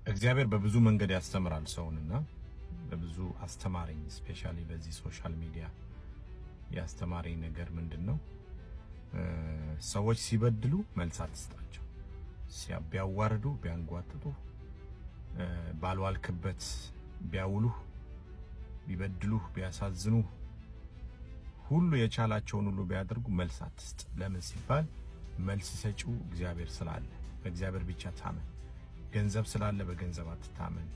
እግዚአብሔር በብዙ መንገድ ያስተምራል ሰውንና በብዙ አስተማረኝ ስፔሻሊ በዚህ ሶሻል ሚዲያ ያስተማረኝ ነገር ምንድነው? ሰዎች ሲበድሉ መልስ አትስጣቸው። ቢያዋርዱ ቢያንጓጥጡ ባልዋልክበት ቢያውሉ ቢበድሉ ቢያሳዝኑ ሁሉ የቻላቸውን ሁሉ ቢያደርጉ መልስ አትስጥ። ለምን ሲባል መልስ ሰጪው እግዚአብሔር ስላለ በእግዚአብሔር ብቻ ታመን። ገንዘብ ስላለ በገንዘብ አትታመን።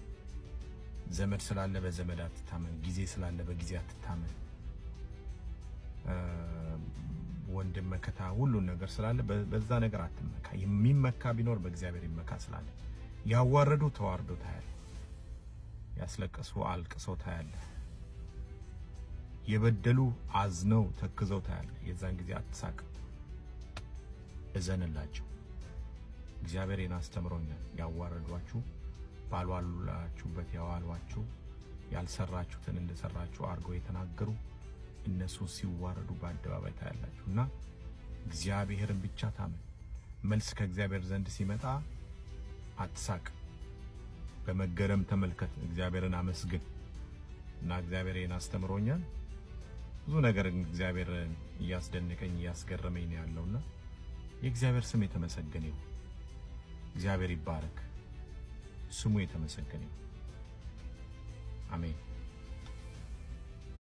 ዘመድ ስላለ በዘመድ አትታመን። ጊዜ ስላለ በጊዜ አትታመን። ወንድም መከታ ሁሉ ነገር ስላለ በዛ ነገር አትመካ። የሚመካ ቢኖር በእግዚአብሔር ይመካ ስላለ ያዋረዱ ተዋርዶ ታያለ። ያስለቀሱ አልቅሰው ታያለ። የበደሉ አዝነው ተክዘው ታያለ። የዛን ጊዜ አትሳቅ፣ እዘንላቸው። እግዚአብሔርን አስተምሮኛል። ያዋረዷችሁ ባልዋሉላችሁበት ያዋሏችሁ ያልሰራችሁትን እንደሰራችሁ አርገው የተናገሩ እነሱ ሲዋረዱ በአደባባይ ታያላችሁና እግዚአብሔርን ብቻ ታመን። መልስ ከእግዚአብሔር ዘንድ ሲመጣ አትሳቅ፣ በመገረም ተመልከት፣ እግዚአብሔርን አመስግን። እና እግዚአብሔርን አስተምሮኛል። ብዙ ነገር እግዚአብሔር እያስደነቀኝ እያስገረመኝ ነው ያለውና የእግዚአብሔር ስም የተመሰገነ ይሁን። እግዚአብሔር ይባረክ፣ ስሙ የተመሰገነ ይሁን። አሜን።